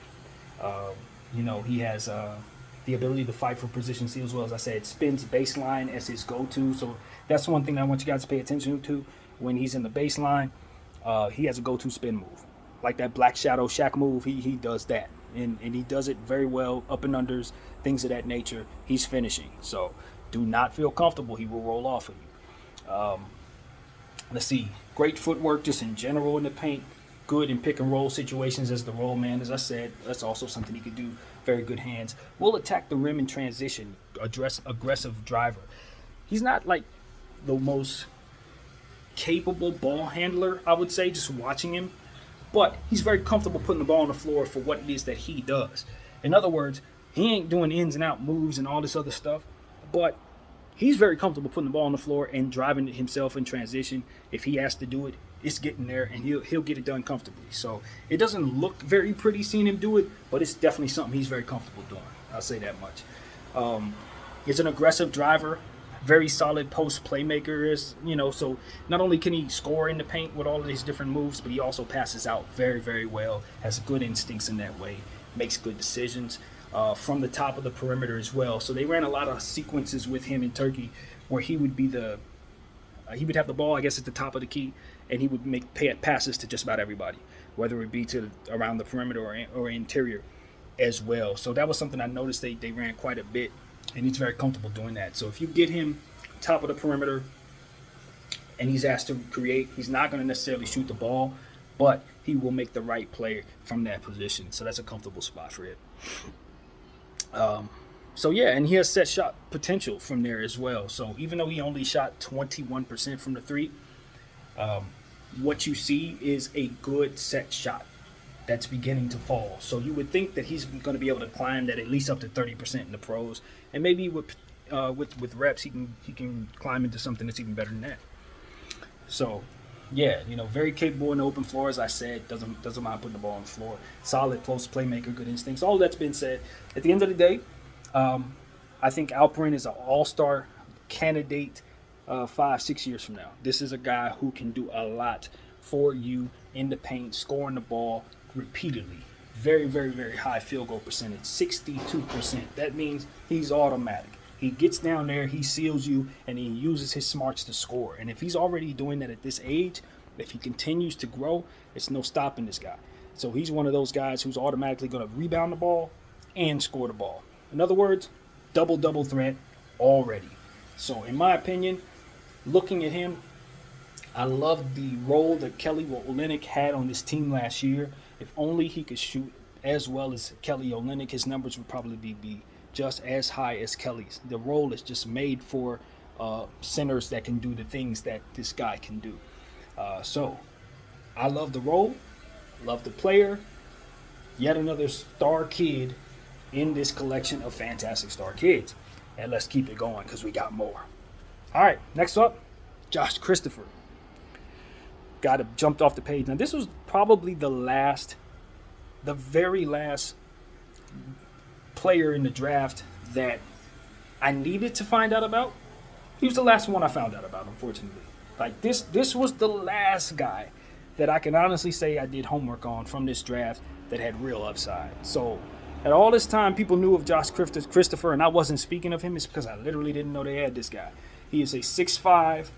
He has the ability to fight for position seals well. As I said, spins baseline as his go-to. So that's one thing I want you guys to pay attention to when he's in the baseline. He has a go-to spin move. Like that Black Shadow Shaq move, he does that. And he does it very well, up and unders, things of that nature. He's finishing. So do not feel comfortable. He will roll off of you. Let's see. Great footwork just in general in the paint. Good in pick and roll situations as the roll man. As I said, that's also something he could do. Very good hands. Will attack the rim in transition. Aggressive driver. He's not like the most capable ball handler, I would say, just watching him. But he's very comfortable putting the ball on the floor for what it is that he does. In other words, he ain't doing ins and out moves and all this other stuff. But he's very comfortable putting the ball on the floor and driving it himself in transition. If he has to do it, it's getting there, and he'll get it done comfortably. So it doesn't look very pretty seeing him do it, but it's definitely something he's very comfortable doing. I'll say that much. He's an aggressive driver, very solid post playmaker. So not only can he score in the paint with all of these different moves, but he also passes out very, very well, has good instincts in that way, makes good decisions from the top of the perimeter as well. So they ran a lot of sequences with him in Turkey where he would be he would have the ball, I guess, at the top of the key, and he would make passes to just about everybody, whether it be to around the perimeter or interior as well. So that was something I noticed they ran quite a bit, and he's very comfortable doing that. So if you get him top of the perimeter and he's asked to create, he's not going to necessarily shoot the ball, but he will make the right play from that position. So that's a comfortable spot for it. And he has set shot potential from there as well. So even though he only shot 21% from the three, what you see is a good set shot that's beginning to fall. So you would think that he's going to be able to climb that at least up to 30% in the pros, and maybe with reps he can climb into something that's even better than that. So very capable in the open floor, as I said, doesn't mind putting the ball on the floor. Solid post playmaker, good instincts. All that's been said. At the end of the day, I think Alperen is an all-star candidate 5-6 years from now. This is a guy who can do a lot for you in the paint, scoring the ball repeatedly. Very, very, very high field goal percentage, 62%. That means he's automatic. He gets down there, he seals you, and he uses his smarts to score. And if he's already doing that at this age, if he continues to grow, it's no stopping this guy. So he's one of those guys who's automatically going to rebound the ball and score the ball. In other words, double threat already. So in my opinion, looking at him, I love the role that Kelly Olynyk had on this team last year. If only he could shoot as well as Kelly Olynyk, his numbers would probably be just as high as Kelly's. The role is just made for centers that can do the things that this guy can do. So I love the role, love the player. Yet another star kid in this collection of fantastic star kids. And let's keep it going because we got more. All right, next up, Josh Christopher. Jumped off the page. Now, this was probably the very last player in the draft that I needed to find out about. He was the last one I found out about, unfortunately. Like, this was the last guy that I can honestly say I did homework on from this draft that had real upside. So, at all this time, people knew of Josh Christopher, and I wasn't speaking of him. It's because I literally didn't know they had this guy. He is a 6'5",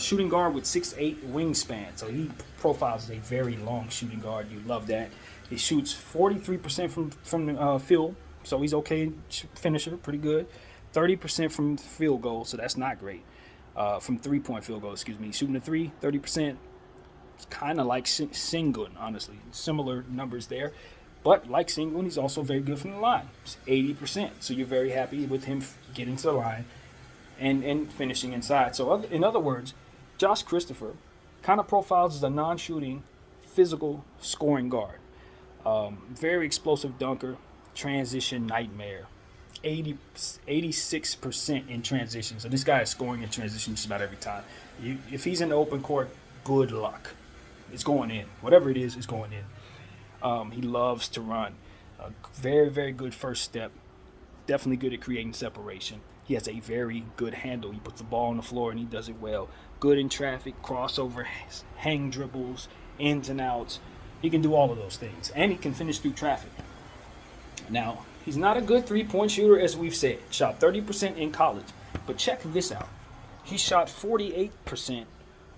shooting guard with 6'8" wingspan. So he profiles as a very long shooting guard. You love that. He shoots 43% from field, so he's okay finisher, pretty good. 30% from field goal, so that's not great. From three-point field goal, shooting a 30%. It's kind of like Sengun, honestly. Similar numbers there. But like Sengun, he's also very good from the line. It's 80%. So you're very happy with him getting to the line and finishing inside. So in other words, Josh Christopher kind of profiles as a non-shooting, physical scoring guard. Very explosive dunker, transition nightmare. 86% in transition. So this guy is scoring in transition just about every time. If he's in the open court, good luck. It's going in. Whatever it is, it's going in. He loves to run. Very, very good first step. Definitely good at creating separation. He has a very good handle. He puts the ball on the floor and he does it well. Good in traffic, crossover, hang dribbles, ins and outs. He can do all of those things. And he can finish through traffic. Now, he's not a good three-point shooter, as we've said. Shot 30% in college. But check this out. He shot 48%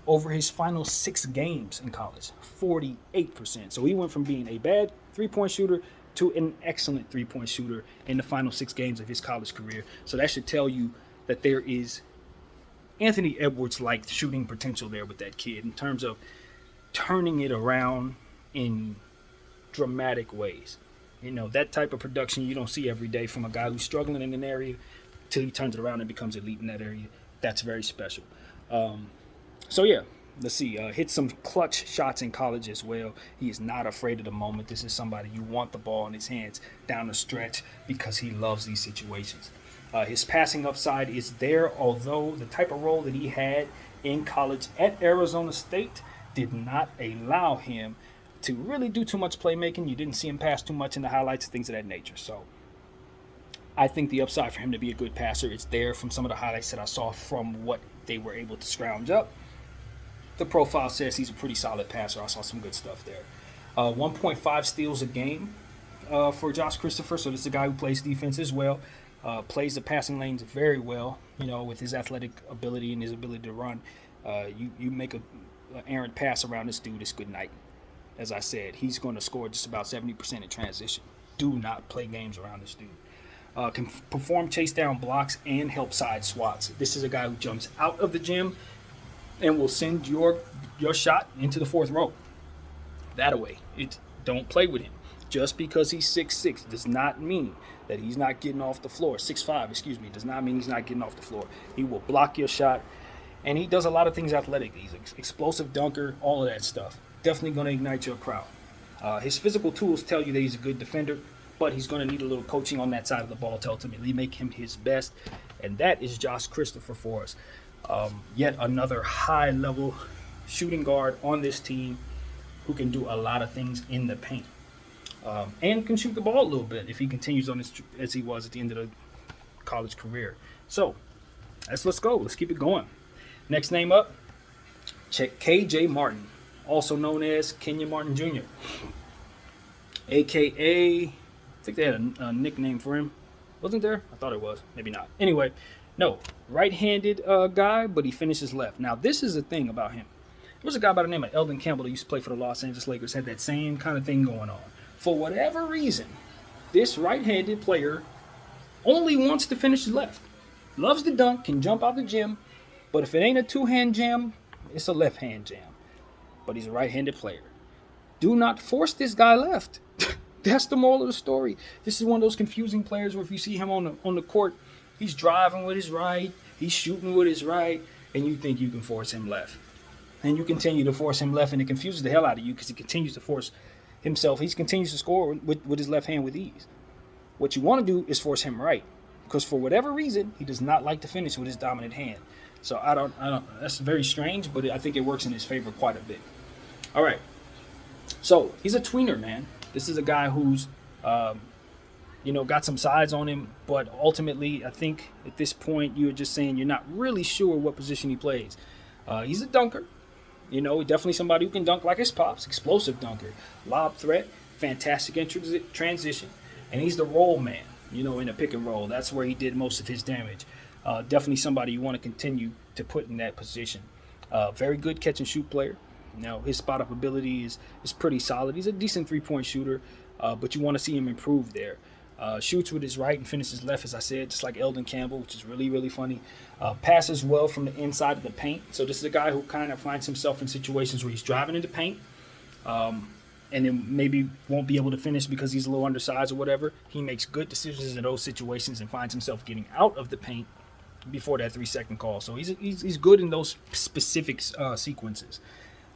over his final 6 games in college. 48%. So he went from being a bad three-point shooter to an excellent three-point shooter in the final 6 games of his college career. So that should tell you that there is Anthony Edwards-like shooting potential there with that kid in terms of turning it around in dramatic ways. You know, that type of production you don't see every day from a guy who's struggling in an area till he turns it around and becomes elite in that area. That's very special. So, yeah, let's see. Hit some clutch shots in college as well. He is not afraid of the moment. This is somebody you want the ball in his hands down the stretch because he loves these situations. His passing upside is there, although the type of role that he had in college at Arizona State did not allow him to really do too much playmaking. You didn't see him pass too much in the highlights, things of that nature. So I think the upside for him to be a good passer is there from some of the highlights that I saw from what they were able to scrounge up. The profile says he's a pretty solid passer. I saw some good stuff there. 1.5 steals a game for Josh Christopher. So this is a guy who plays defense as well. Plays the passing lanes very well, you know, with his athletic ability and his ability to run. You make an errant pass around this dude, it's good night. As I said, he's going to score just about 70% in transition. Do not play games around this dude. Can perform chase down blocks and help side swats. This is a guy who jumps out of the gym and will send your shot into the fourth row. That away. Don't play with him. Just because he's 6'6" does not mean that he's not getting off the floor. 6'5", does not mean he's not getting off the floor. He will block your shot, and he does a lot of things athletically. He's an explosive dunker, all of that stuff. Definitely going to ignite your crowd. His physical tools tell you that he's a good defender, but he's going to need a little coaching on that side of the ball to ultimately make him his best, and that is Josh Christopher for us. Yet another high-level shooting guard on this team who can do a lot of things in the paint. And can shoot the ball a little bit if he continues on as he was at the end of the college career. So, let's go. Let's keep it going. Next name up, check KJ Martin, also known as Kenyon Martin Jr., a.k.a. I think they had a nickname for him. Wasn't there? I thought it was. Maybe not. Anyway, no. Right-handed guy, but he finishes left. Now, this is the thing about him. There was a guy by the name of Eldon Campbell that used to play for the Los Angeles Lakers, had that same kind of thing going on. For whatever reason, this right-handed player only wants to finish left. Loves to dunk, can jump out the gym, but if it ain't a two-hand jam, it's a left-hand jam. But he's a right-handed player. Do not force this guy left. That's the moral of the story. This is one of those confusing players where if you see him on the court, he's driving with his right, he's shooting with his right, and you think you can force him left. And you continue to force him left, and it confuses the hell out of you because he continues to force himself. He continues to score with his left hand with ease. What you want to do is force him right, because for whatever reason, he does not like to finish with his dominant hand. So I don't. That's very strange, but I think it works in his favor quite a bit. All right. So he's a tweener, man. This is a guy who's, got some size on him, but ultimately, I think at this point, you're just saying you're not really sure what position he plays. He's a dunker. Definitely somebody who can dunk like his pops. Explosive dunker. Lob threat. Fantastic in transition. And he's the roll man, in a pick and roll. That's where he did most of his damage. Definitely somebody you want to continue to put in that position. Very good catch and shoot player. Now, his spot up ability is pretty solid. He's a decent three-point shooter, but you want to see him improve there. Shoots with his right and finishes left, as I said, just like Eldon Campbell, which is really, really funny. Passes well from the inside of the paint. So this is a guy who kind of finds himself in situations where he's driving into paint. and then maybe won't be able to finish because he's a little undersized or whatever. He makes good decisions in those situations and finds himself getting out of the paint before that 3-second call. So he's good in those specific sequences.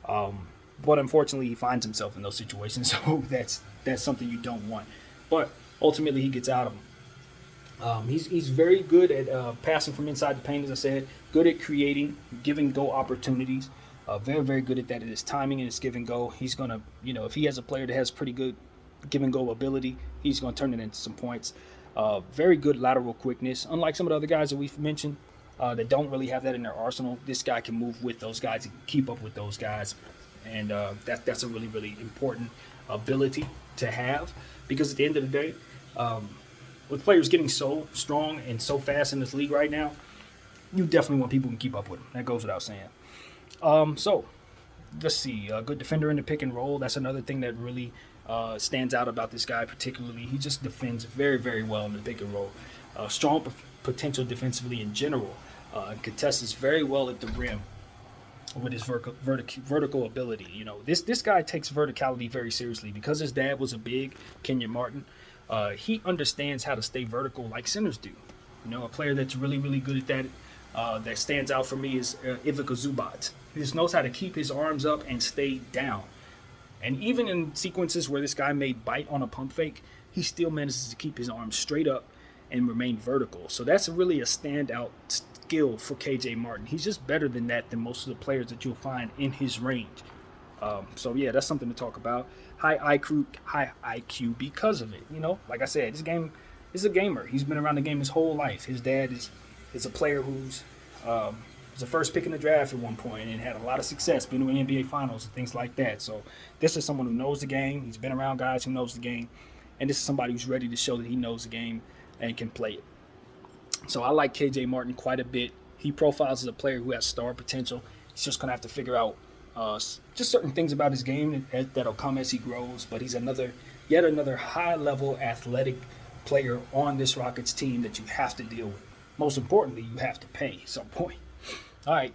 But unfortunately, he finds himself in those situations, so that's something you don't want. But ultimately, he gets out of them. He's very good at passing from inside the paint, as I said. Good at creating, giving go opportunities. Very, very good at that. At his timing and his give and go. He's gonna, if he has a player that has pretty good give and go ability, he's gonna turn it into some points. Very good lateral quickness. Unlike some of the other guys that we've mentioned that don't really have that in their arsenal, this guy can move with those guys and keep up with those guys. And that's a really, really important ability to have, because at the end of the day, with players getting so strong and so fast in this league right now, you definitely want people who can keep up with them. That goes without saying. So let's see. A good defender in the pick and roll. That's another thing that really stands out about this guy particularly. He just defends very, very well in the pick and roll. Strong potential defensively in general. Contests very well at the rim with his vertical ability. This guy takes verticality very seriously because his dad was a big Kenyon Martin. He understands how to stay vertical like centers do. A player that's really, really good at that, that stands out for me is Ivica Zubac. He just knows how to keep his arms up and stay down. And even in sequences where this guy may bite on a pump fake, he still manages to keep his arms straight up and remain vertical. So that's really a standout skill for KJ Martin. He's just better than most of the players that you'll find in his range. So yeah, that's something to talk about. High IQ because of it. Like I said, this game is a gamer. He's been around the game his whole life. His dad is a player who's was the first pick in the draft at one point and had a lot of success, been to an NBA Finals and things like that. So this is someone who knows the game. He's been around guys who knows the game, and this is somebody who's ready to show that he knows the game and can play it. So I like KJ Martin quite a bit. He profiles as a player who has star potential. He's just going to have to figure out just certain things about his game that'll come as he grows. But he's yet another high-level athletic player on this Rockets team that you have to deal with. Most importantly, you have to pay at some point. All right.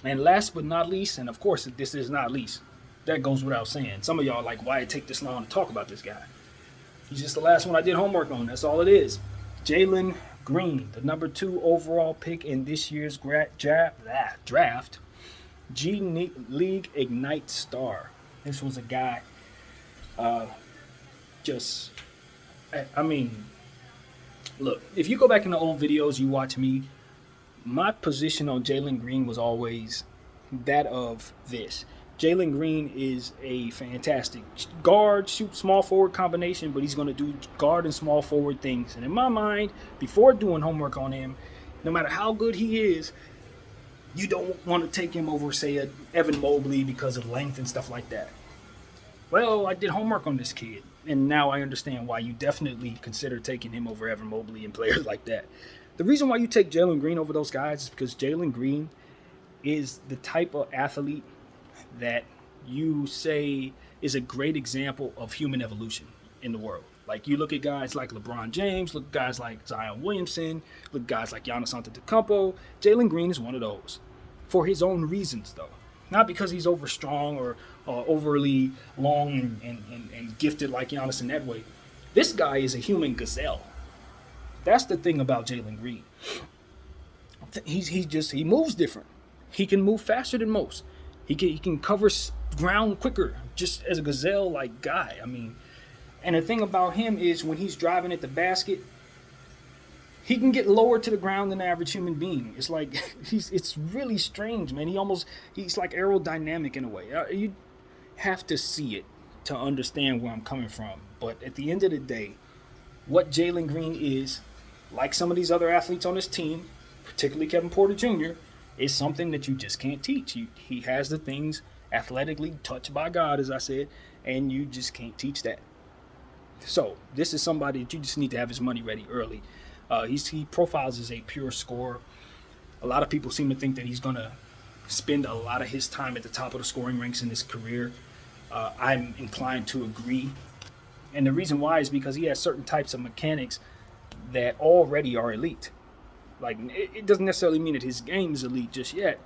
And last but not least, and of course this is not least, that goes without saying. Some of y'all are like, why it take this long to talk about this guy? He's just the last one I did homework on. That's all it is. Jaylen Green, the number 2 overall pick in this year's draft. G League Ignite star. This was a guy, look, if you go back in the old videos you watch me, my position on Jalen Green was always that of this. Jalen Green is a fantastic guard, shoot, small forward combination, but he's going to do guard and small forward things. And in my mind, before doing homework on him, no matter how good he is, you don't want to take him over, say, a Evan Mobley because of length and stuff like that. Well, I did homework on this kid, and now I understand why you definitely consider taking him over Evan Mobley and players like that. The reason why you take Jalen Green over those guys is because Jalen Green is the type of athlete that you say is a great example of human evolution in the world. Like, you look at guys like LeBron James, look at guys like Zion Williamson, look at guys like Giannis Antetokounmpo. Jalen Green is one of those for his own reasons, though. Not because he's over strong or overly long and gifted like Giannis in that way. This guy is a human gazelle. That's the thing about Jalen Green. He moves different. He can move faster than most. He can cover ground quicker, just as a gazelle-like guy. And the thing about him is when he's driving at the basket, he can get lower to the ground than the average human being. It's like it's really strange, man. He's like aerodynamic in a way. You have to see it to understand where I'm coming from. But at the end of the day, what Jalen Green is, like some of these other athletes on this team, particularly Kevin Porter Jr., is something that you just can't teach. He has the things athletically touched by God, as I said, and you just can't teach that. So this is somebody that you just need to have his money ready early. He profiles as a pure scorer. A lot of people seem to think that he's going to spend a lot of his time at the top of the scoring ranks in his career. I'm inclined to agree. And the reason why is because he has certain types of mechanics that already are elite. Like, it doesn't necessarily mean that his game is elite just yet,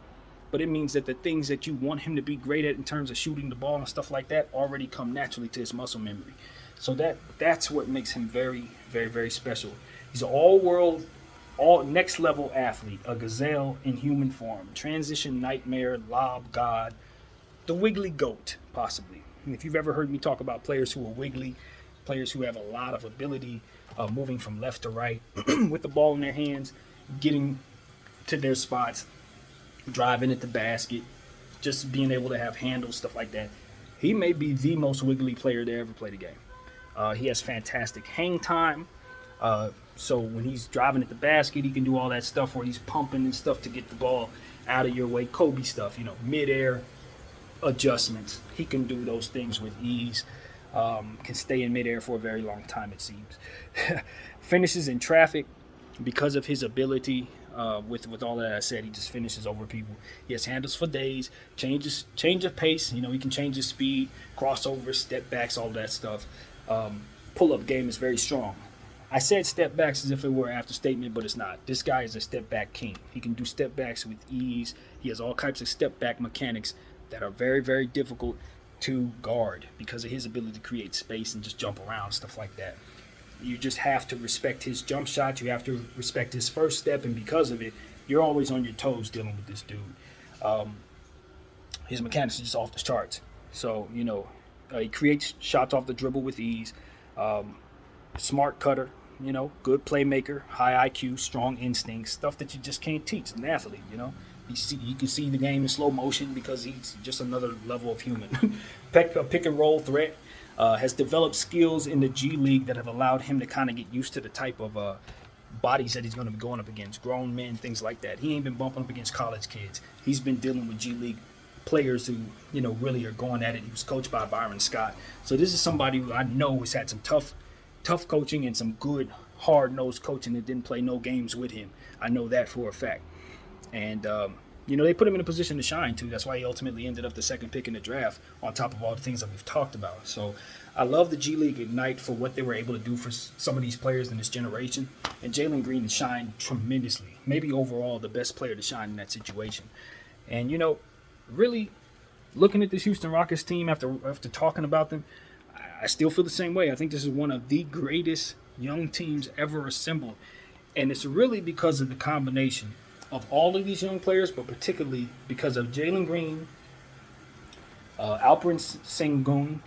but it means that the things that you want him to be great at in terms of shooting the ball and stuff like that already come naturally to his muscle memory. So that's what makes him very, very, very special. He's an all-world, all next-level athlete, a gazelle in human form, transition nightmare, lob god, the wiggly goat, possibly. And if you've ever heard me talk about players who are wiggly, players who have a lot of ability, moving from left to right with the ball in their hands, getting to their spots, driving at the basket, just being able to have handles, stuff like that. He may be the most wiggly player to ever play the game. He has fantastic hang time. So when he's driving at the basket, he can do all that stuff where he's pumping and stuff to get the ball out of your way. Kobe stuff, midair adjustments. He can do those things with ease. Can stay in midair for a very long time, it seems. Finishes in traffic because of his ability. With all that I said, he just finishes over people. He has handles for days, change of pace. He can change his speed, crossovers, step backs, all that stuff. Pull-up game is very strong. I said step backs as if it were an after statement, but it's not. This guy is a step back king. He can do step backs with ease. He has all types of step back mechanics that are very, very difficult to guard because of his ability to create space and just jump around, stuff like that. You just have to respect his jump shot. You have to respect his first step, and because of it, you're always on your toes dealing with this dude. His mechanics are just off the charts. So, he creates shots off the dribble with ease. Smart cutter, good playmaker, high IQ, strong instincts, stuff that you just can't teach an athlete, You can see the game in slow motion because he's just another level of human. Pick and roll threat. Has developed skills in the G League that have allowed him to kind of get used to the type of bodies that he's going to be going up against, grown men, things like that. He ain't been bumping up against college kids. He's been dealing with G League players who, really are going at it. He was coached by Byron Scott. So this is somebody who I know has had some tough coaching and some good, hard-nosed coaching that didn't play no games with him. I know that for a fact. And, they put him in a position to shine, too. That's why he ultimately ended up the second pick in the draft on top of all the things that we've talked about. So I love the G League Ignite for what they were able to do for some of these players in this generation. And Jalen Greene has shined tremendously. Maybe overall the best player to shine in that situation. And, really looking at this Houston Rockets team after talking about them, I still feel the same way. I think this is one of the greatest young teams ever assembled. And it's really because of the combination of all of these young players, but particularly because of Jalen Greene, Alperen Sengun,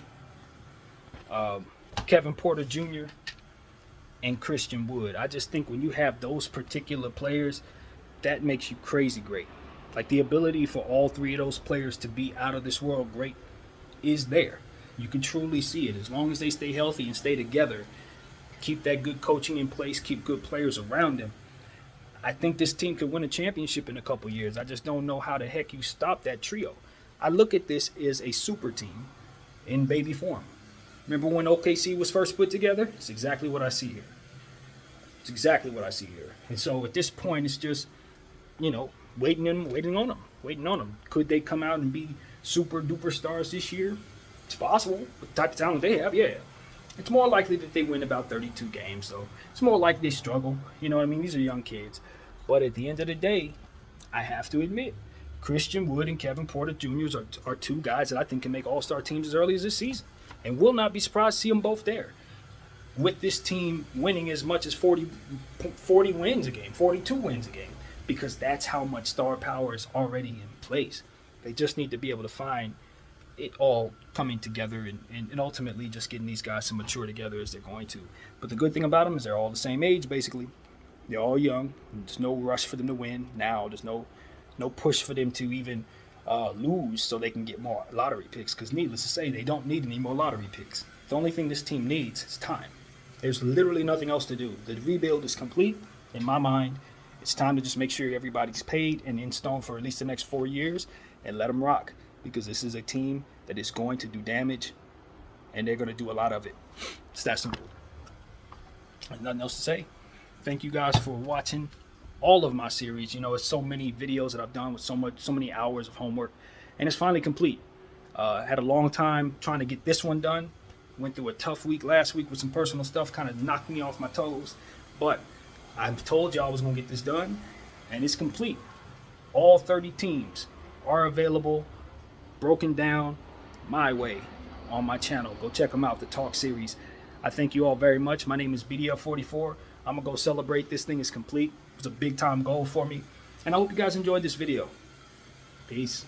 Kevin Porter Jr., and Christian Wood. I just think when you have those particular players, that makes you crazy great. Like the ability for all three of those players to be out of this world great is there. You can truly see it. As long as they stay healthy and stay together, keep that good coaching in place, keep good players around them, I think this team could win a championship in a couple years. I just don't know how the heck you stop that trio. I look at this as a super team in baby form. Remember when OKC was first put together? It's exactly what I see here. And so at this point, it's just, waiting on them. Could they come out and be super duper stars this year? It's possible. With the type of talent they have, yeah. It's more likely that they win about 32 games, so it's more likely they struggle. You know what I mean? These are young kids. But at the end of the day, I have to admit, Christian Wood and Kevin Porter Jr. are two guys that I think can make all-star teams as early as this season. And will not be surprised to see them both there. With this team winning as much as 40 wins a game, 42 wins a game, because that's how much star power is already in place. They just need to be able to find it all coming together and ultimately just getting these guys to mature together as they're going to. But the good thing about them is they're all the same age, basically. They're all young. There's no rush for them to win now. There's no push for them to even lose so they can get more lottery picks, because needless to say, they don't need any more lottery picks. The only thing this team needs is time. There's literally nothing else to do. The rebuild is complete in my mind. It's time to just make sure everybody's paid and in stone for at least the next 4 years and let them rock, because this is a team that is going to do damage and they're going to do a lot of it. It's that simple. There's nothing else to say. Thank you guys for watching all of my series. It's so many videos that I've done with so many hours of homework, and it's finally complete. Had a long time trying to get this one done. Went through a tough week last week with some personal stuff, kind of knocked me off my toes. But I've told y'all I was going to get this done, and it's complete. All 30 teams are available, broken down my way on my channel. Go check them out, the Talk series. I thank you all very much. My name is BDF44. I'm going to go celebrate. This thing is complete. It was a big time goal for me. And I hope you guys enjoyed this video. Peace.